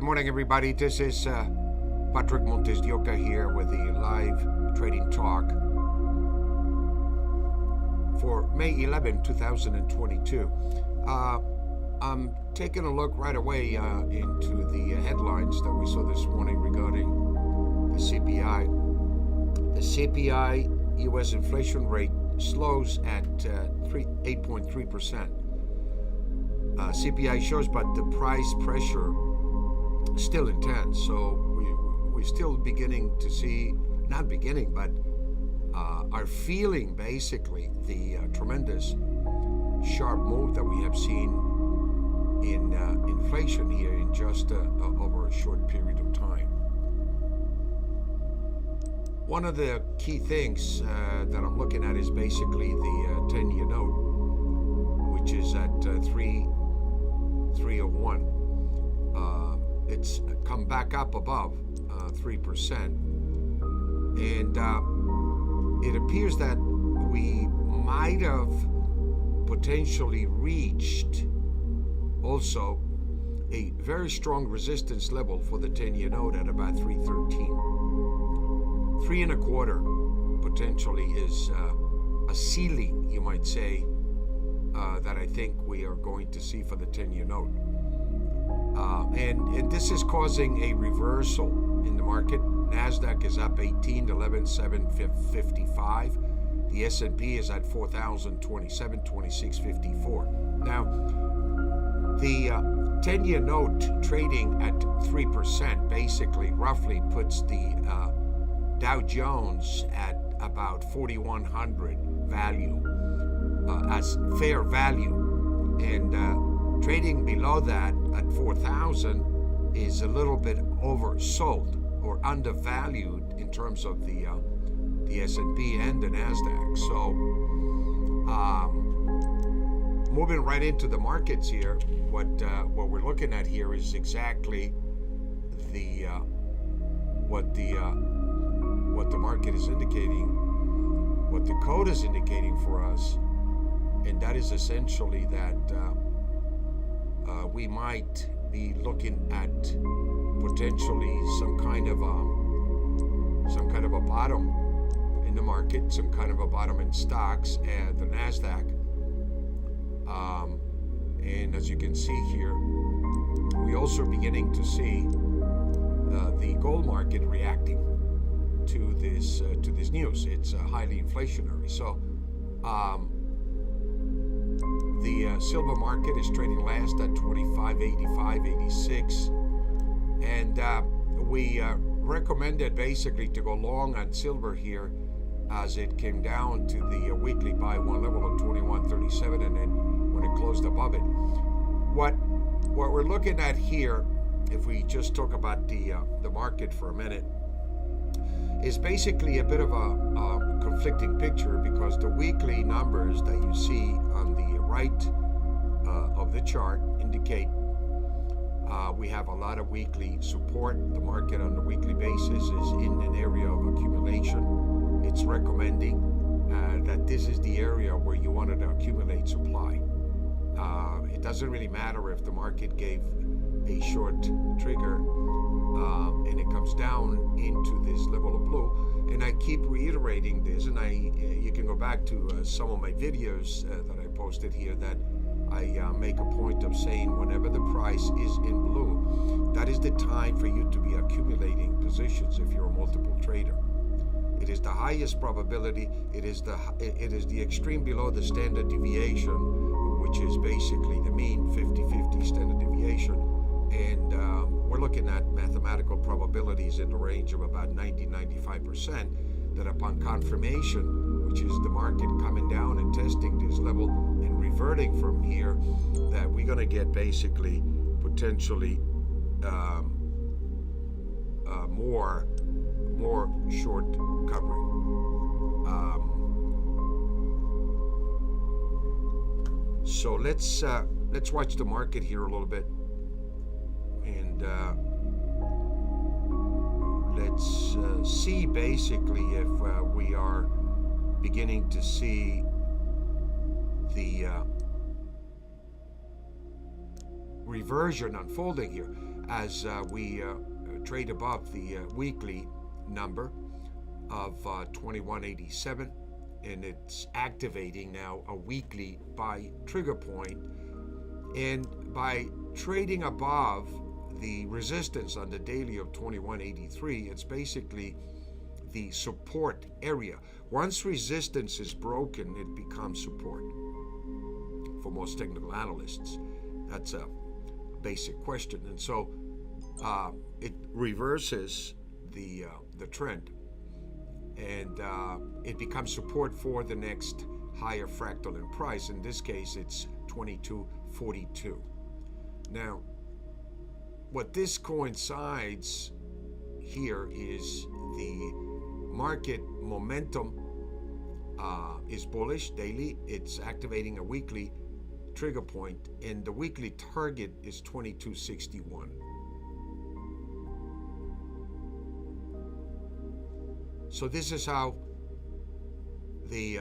morning, everybody. This is Patrick MontesDeOca here with the live trading talk for May 11, 2022. I'm taking a look right away into the headlines that we saw this morning regarding the CPI. The CPI U.S. inflation rate slows at 8.3%. CPI shows, but the price pressure still intense. So we're still beginning to see, not beginning, but are feeling basically the tremendous sharp move that we have seen in inflation here in just over a short period of time. One of the key things that I'm looking at is basically the 10-year note, which is at 3.01. It's come back up above 3%, and it appears that we might have potentially reached also a very strong resistance level for the 10-year note at about 3.13. 3.25 potentially is a ceiling, you might say, that I think we are going to see for the 10-year note. And this is causing a reversal in the market. NASDAQ is up 18, 11,755. The S&P is at 4,027, 2654. Now, the 10-year note trading at 3% basically roughly puts the Dow Jones at about 4,100 value as fair value, and trading below that at 4,000 is a little bit oversold or undervalued in terms of the S&P and the NASDAQ. So moving right into the markets here, what we're looking at here is exactly the what the market is indicating, what the code is indicating for us, and that is essentially that we might be looking at potentially some kind of a bottom in the market, some kind of a bottom in stocks and the NASDAQ. And as you can see here, we also are beginning to see the gold market reacting to this news. It's highly inflationary. So the silver market is trading last at 25.85, 86, and we recommended basically to go long on silver here as it came down to the weekly buy one level of 21.37, and then when it closed above it. What we're looking at here, if we just talk about the market for a minute, is basically a bit of a conflicting picture, because the weekly numbers that you see on the right of the chart indicate we have a lot of weekly support. The market on a weekly basis is in an area of accumulation. It's recommending that this is the area where you wanted to accumulate supply. It doesn't really matter if the market gave a short trigger and it comes down into this level of blue. And I keep reiterating this, and you can go back to some of my videos that I posted here, that I make a point of saying whenever the price is in blue, that is the time for you to be accumulating positions if you're a multiple trader. It is the highest probability. It is the extreme below the standard deviation, which is basically the mean 50-50 standard deviation. And we're looking at mathematical probabilities in the range of about 90-95% that upon confirmation, which is the market coming down and testing this level and reverting from here, that we're going to get basically potentially more short covering. So let's watch the market here a little bit, and let's see basically if we are beginning to see the reversion unfolding here. as we trade above the weekly number of 2187, and it's activating now a weekly buy trigger point. And by trading above the resistance on the daily of 2183, it's basically the support area. Once resistance is broken, it becomes support for most technical analysts. That's a basic question. And so it reverses the trend, and it becomes support for the next higher fractal in price. In this case, it's 2242. Now, what this coincides here is the market momentum is bullish daily. It's activating a weekly trigger point, and the weekly target is 2261. So this is how the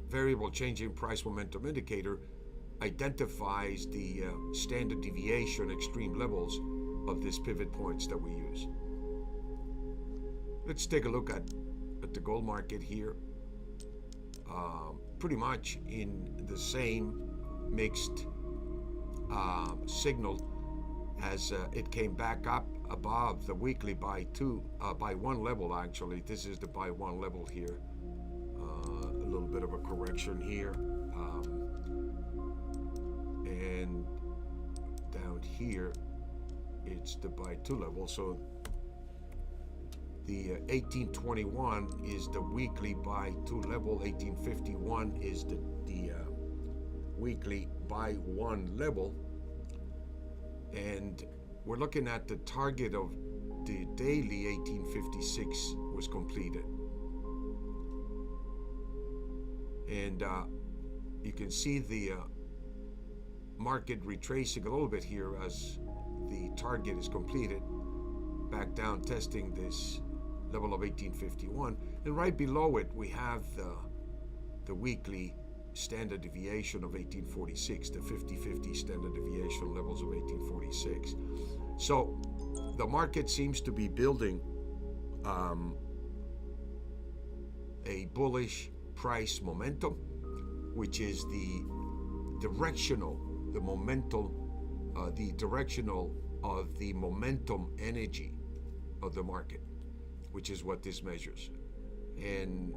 variable changing price momentum indicator identifies the standard deviation extreme levels of these pivot points that we use. Let's take a look at the gold market here. Pretty much in the same mixed signal as it came back up above the weekly by one level. Actually, this is the by one level here. A little bit of a correction here, and down here it's the by two level. So the 1821 is the weekly by two level. 1851 is the weekly by one level, and we're looking at the target of the daily. 1856 was completed, and you can see the market retracing a little bit here as the target is completed, back down testing this level of 1851, and right below it we have the weekly standard deviation of 1846, the 50-50 standard deviation levels of 1846. So the market seems to be building a bullish price momentum, which is the directional of the momentum energy of the market, which is what this measures. And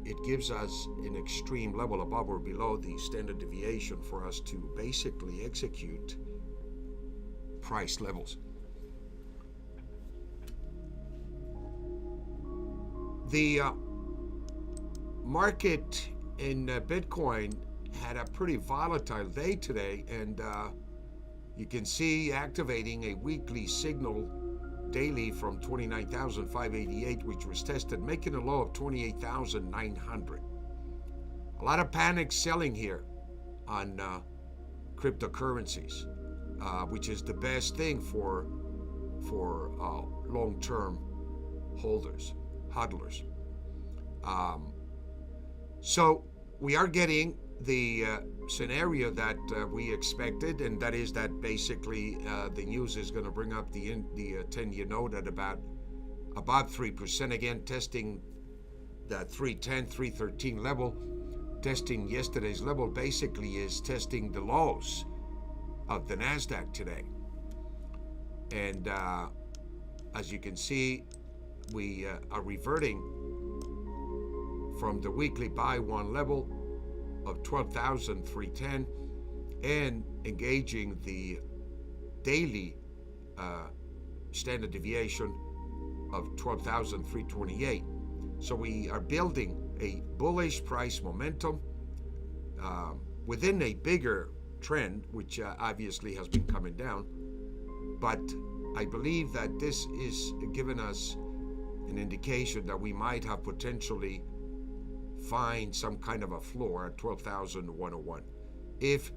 it gives us an extreme level above or below the standard deviation for us to basically execute price levels. The market in Bitcoin had a pretty volatile day today, and you can see activating a weekly signal daily from 29,588, which was tested, making a low of 28,900. A lot of panic selling here on cryptocurrencies, which is the best thing for long-term holders, hodlers. So we are getting the scenario that we expected, and that is that basically the news is going to bring up the 10-year note at about 3%, again testing that 310, 313 level. Testing yesterday's level basically is testing the lows of the NASDAQ today. And as you can see, we are reverting from the weekly buy one level of 12,310 and engaging the daily standard deviation of 12,328. So we are building a bullish price momentum within a bigger trend, which obviously has been coming down. But I believe that this is giving us an indication that we might have potentially find some kind of a floor at 12,101. If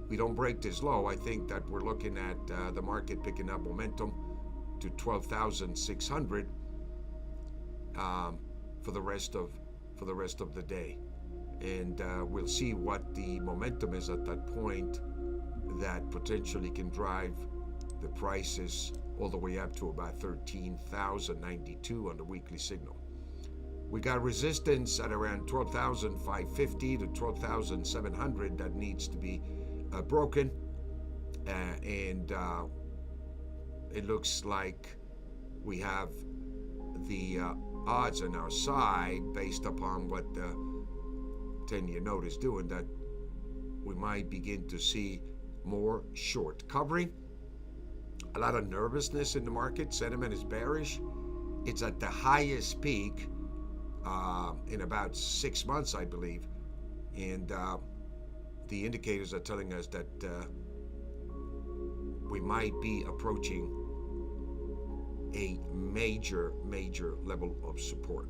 we don't break this low, I think that we're looking at the market picking up momentum to 12,600 for the rest of the day, and we'll see what the momentum is at that point that potentially can drive the prices all the way up to about 13,092 on the weekly signal. We got resistance at around 12,550 to 12,700 that needs to be broken, and it looks like we have the odds on our side based upon what the 10-year note is doing, that we might begin to see more short covering. A lot of nervousness in the market. Sentiment is bearish. It's at the highest peak in about 6 months, I believe. And the indicators are telling us that we might be approaching a major level of support.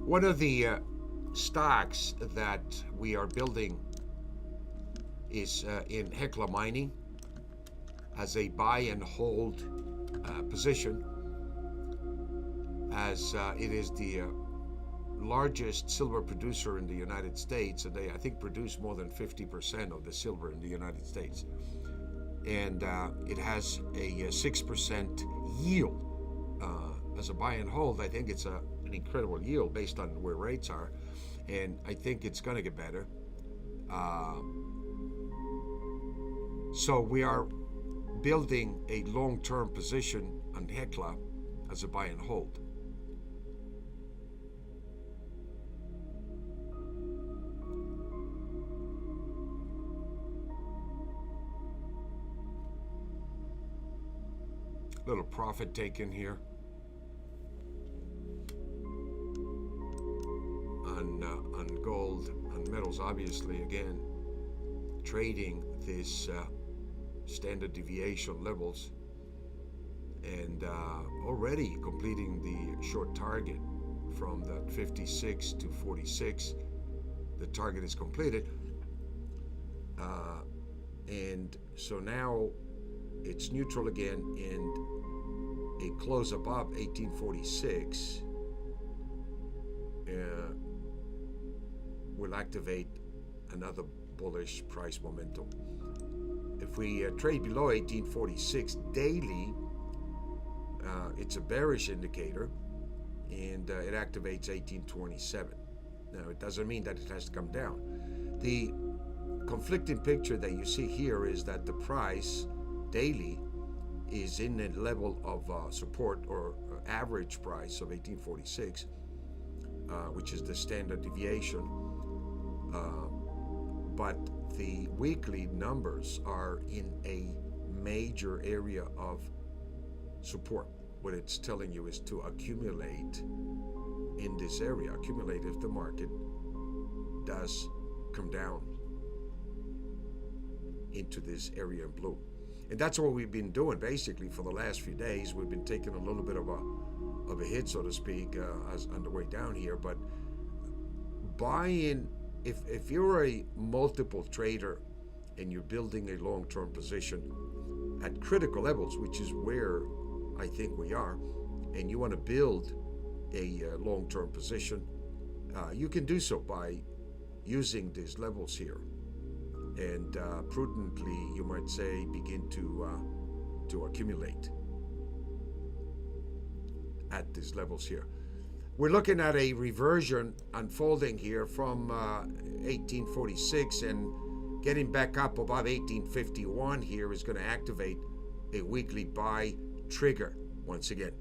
One of the stocks that we are building is in Hecla Mining as a buy and hold position, as it is the largest silver producer in the United States, and they, I think, produce more than 50% of the silver in the United States. And it has a 6% yield. As a buy and hold, I think it's an incredible yield based on where rates are, and I think it's going to get better. So we are building a long-term position on Hecla as a buy and hold. Little profit taken here on gold, on metals, obviously, again, trading this standard deviation levels, and already completing the short target from that 56 to 46. The target is completed, and so now it's neutral again, and a close above 1846 will activate another bullish price momentum. If we trade below 1846 daily, it's a bearish indicator, and it activates 1827. Now, it doesn't mean that it has to come down. The conflicting picture that you see here is that the price daily is in a level of support, or average price of 1846, which is the standard deviation. But the weekly numbers are in a major area of support. What it's telling you is to accumulate in this area. Accumulate if the market does come down into this area in blue. And that's what we've been doing basically for the last few days. We've been taking a little bit of a hit, so to speak, as on the way down here. But buying, if you're a multiple trader and you're building a long-term position at critical levels, which is where I think we are, and you want to build a long-term position, you can do so by using these levels here, and prudently, you might say, begin to accumulate at these levels here. We're looking at a reversion unfolding here from 1846, and getting back up above 1851 here is going to activate a weekly buy trigger once again.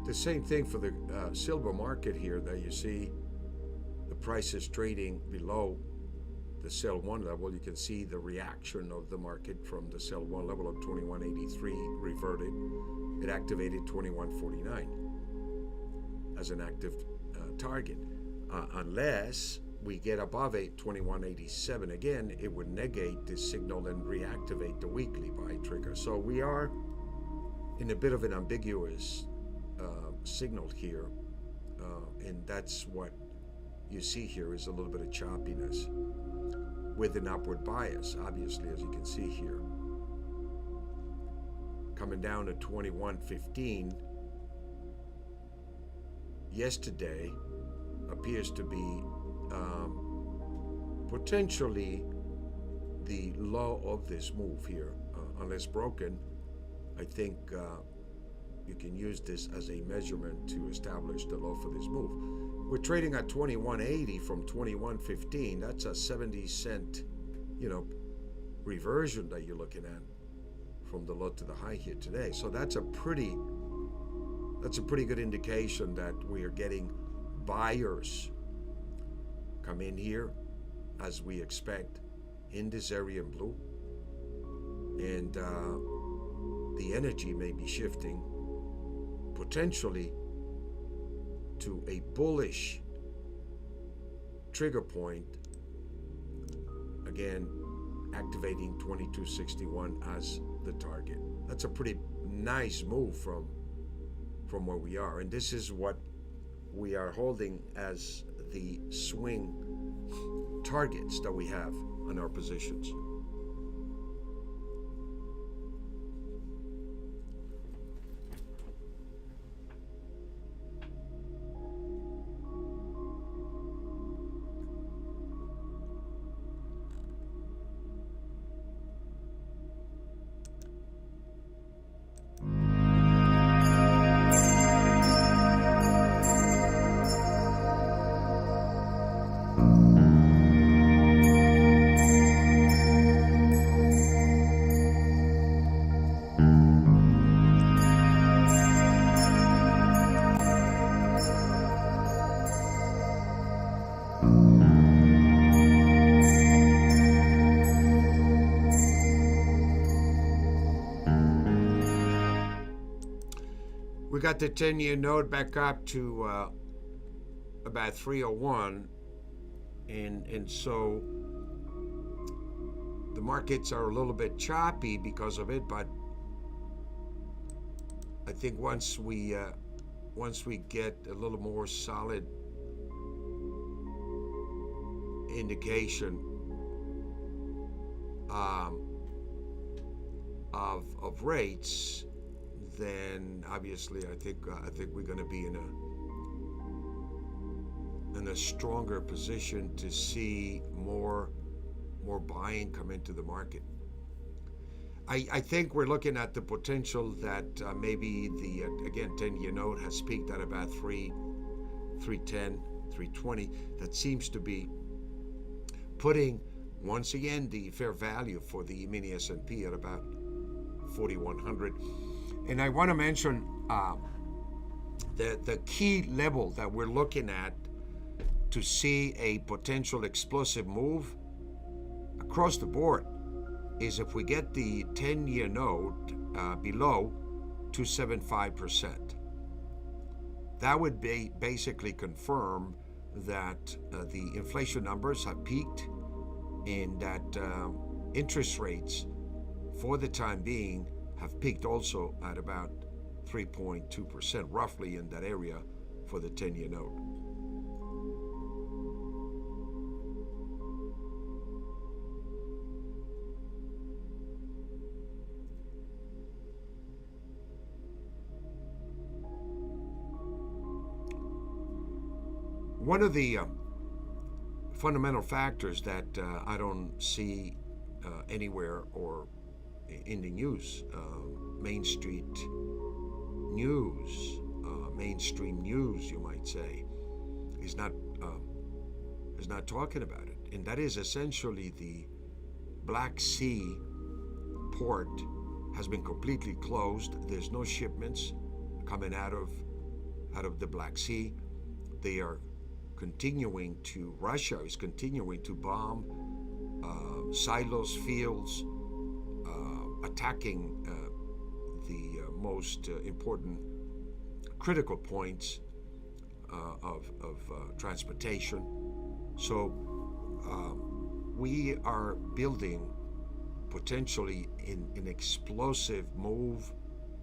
The same thing for the silver market here, that you see the price is trading below the sell one level. You can see the reaction of the market from the sell one level of 2183 reverted. It activated 2149 as an active target. Unless we get above 2187 again, it would negate this signal and reactivate the weekly buy trigger. So we are in a bit of an ambiguous signal here, and that's what you see here is a little bit of choppiness with an upward bias, obviously, as you can see here. Coming down to 2115 yesterday appears to be potentially the low of this move here. Unless broken, I think you can use this as a measurement to establish the low for this move. We're trading at 2180 from 2115. That's a 70 cent, reversion that you're looking at from the low to the high here today. So that's a pretty good indication that we are getting buyers come in here as we expect in this area in blue, and the energy may be shifting potentially to a bullish trigger point, again activating 2261 as the target. That's a pretty nice move from where we are, and this is what we are holding as the swing targets that we have on our positions. We got the 10-year note back up to about 301, and so the markets are a little bit choppy because of it. But I think once we get a little more solid indication of rates, then obviously I think we're going to be in a stronger position to see more buying come into the market. I think we're looking at the potential that maybe the again 10-year note has peaked at about 310, 320. That seems to be putting once again the fair value for the mini S&P at about 4,100. And I want to mention the key level that we're looking at to see a potential explosive move across the board is if we get the 10-year note below 2.75%. That would basically confirm that the inflation numbers have peaked and that interest rates for the time being have peaked also at about 3.2%, roughly in that area for the 10-year note. One of the fundamental factors that I don't see anywhere or in the news, mainstream news, you might say, is not talking about it, and that is essentially the Black Sea port has been completely closed. There's no shipments coming out of out of the Black Sea. They are Russia is continuing to bomb silos, fields, attacking the most important critical points of transportation. So we are building potentially an explosive move,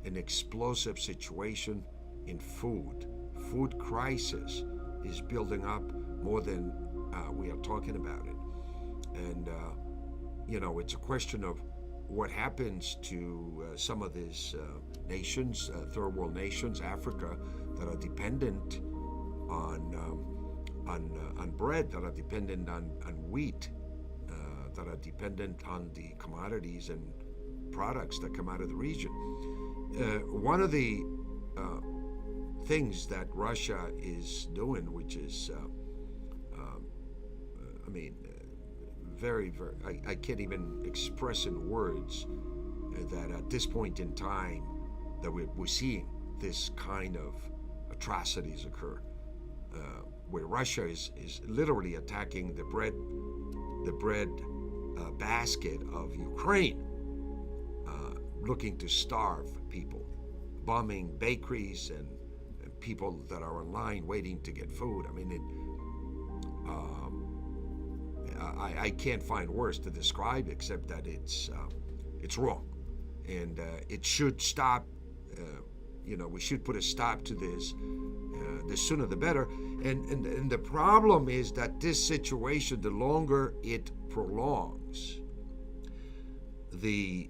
an explosive situation in food. Food crisis is building up more than we are talking about it. And, it's a question of what happens to some of these nations, third world nations, Africa, that are dependent on bread, that are dependent on wheat, that are dependent on the commodities and products that come out of the region. One of the things that Russia is doing, which is, very, very, I can't even express in words that at this point in time that we're seeing this kind of atrocities occur, where Russia is literally attacking the bread basket of Ukraine, looking to starve people, bombing bakeries and people that are online waiting to get food. I can't find words to describe except that it's wrong, and it should stop. We should put a stop to this. The sooner the better. And the problem is that this situation, the longer it prolongs, the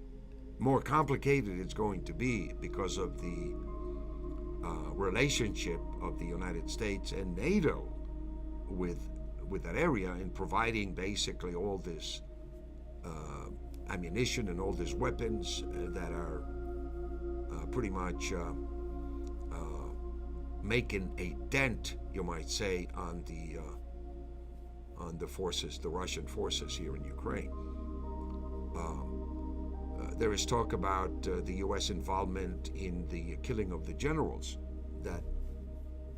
more complicated it's going to be because of the relationship of the United States and NATO with that area in providing basically all this ammunition and all these weapons that are pretty much making a dent, you might say, on the forces, the Russian forces here in Ukraine. There is talk about the U.S. involvement in the killing of the generals that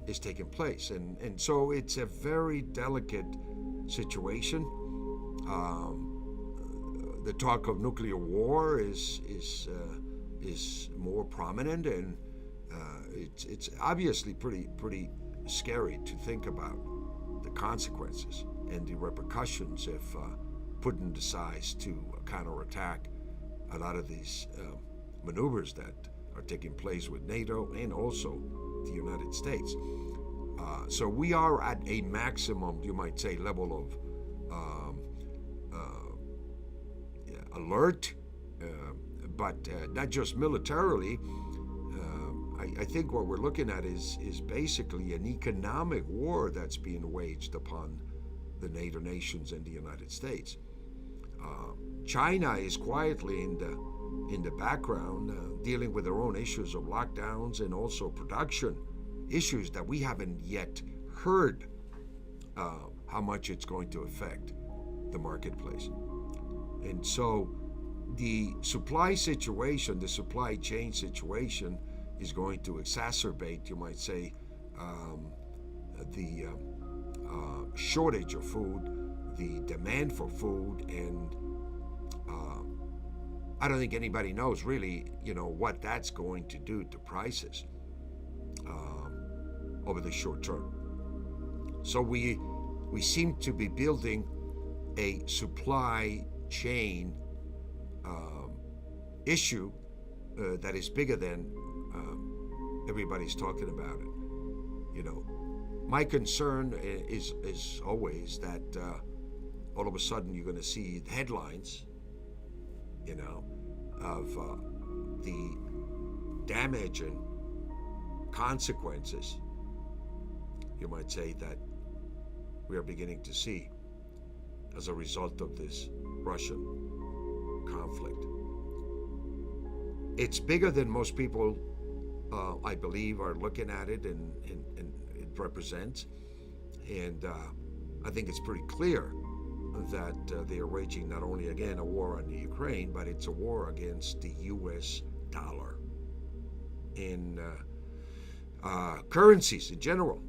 is taking place, and so it's a very delicate situation. The talk of nuclear war is more prominent, and it's obviously pretty scary to think about the consequences and the repercussions if Putin decides to counterattack a lot of these maneuvers that are taking place with NATO and also the United States. So we are at a maximum, you might say, level of alert, but not just militarily. I think what we're looking at is basically an economic war that's being waged upon the NATO nations and the United States. China is quietly in the background, dealing with their own issues of lockdowns and also production issues that we haven't yet heard how much it's going to affect the marketplace. And so the supply situation, the supply chain situation is going to exacerbate, you might say, the shortage of food, the demand for food, and I don't think anybody knows really, what that's going to do to prices over the short term. So we seem to be building a supply chain issue that is bigger than everybody's talking about it. My concern is always that all of a sudden you're going to see headlines, of the damage and consequences, you might say, that we are beginning to see as a result of this Russian conflict. It's bigger than most people, I believe, are looking at it and it represents. And I think it's pretty clear that they are waging not only, again, a war on the Ukraine, but it's a war against the U.S. dollar. And currencies in general.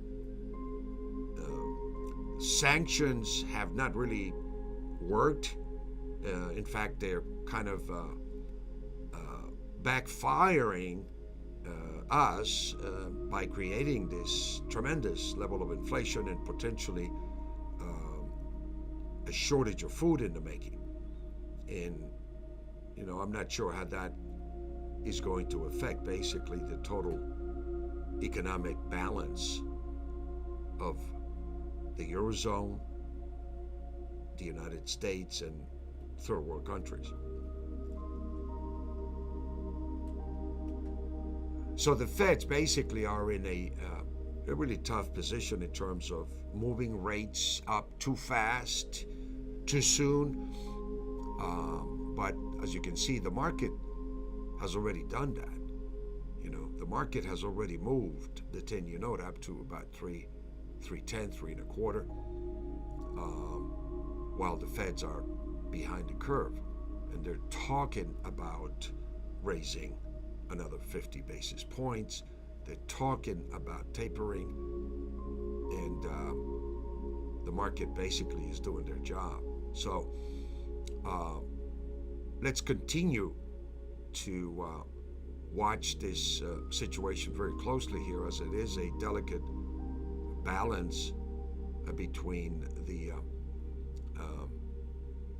Sanctions have not really worked. In fact, they're kind of backfiring us by creating this tremendous level of inflation and potentially a shortage of food in the making. And, I'm not sure how that is going to affect basically the total economic balance of the Eurozone, the United States, and third world countries. So the Feds basically are in a really tough position in terms of moving rates up too fast, too soon. But as you can see, the market has already done that. The market has already moved the 10-year note up to about 3.10, 3.25, while the Feds are behind the curve, and they're talking about raising another 50 basis points. They're talking about tapering, and the market basically is doing their job. So let's continue to watch this situation very closely here, as it is a delicate balance between the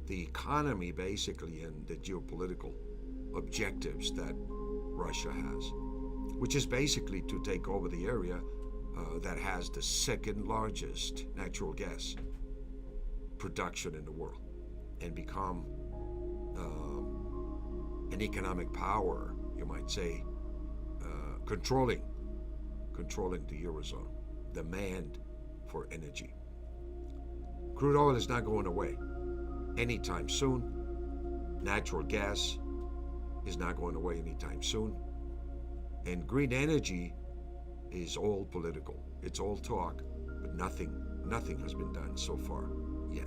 economy basically and the geopolitical objectives that Russia has, which is basically to take over the area that has the second largest natural gas production in the world and become an economic power, you might say, controlling the Eurozone, demand for energy. Crude oil is not going away anytime soon. Natural gas is not going away anytime soon. And green energy is all political. It's all talk, but nothing has been done so far yet.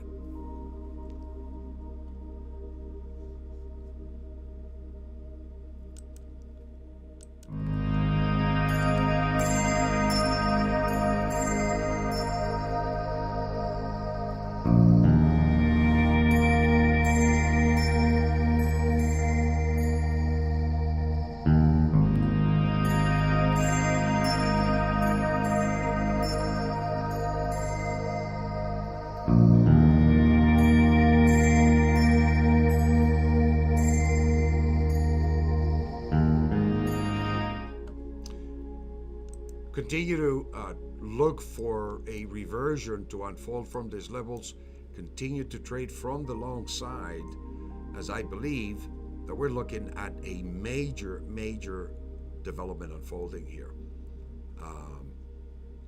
Continue to look for a reversion to unfold from these levels. Continue to trade from the long side, as I believe that we're looking at a major development unfolding here,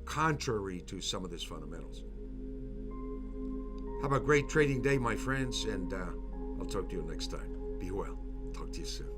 contrary to some of these fundamentals. Have a great trading day, my friends, and I'll talk to you next time. Be well. Talk to you soon.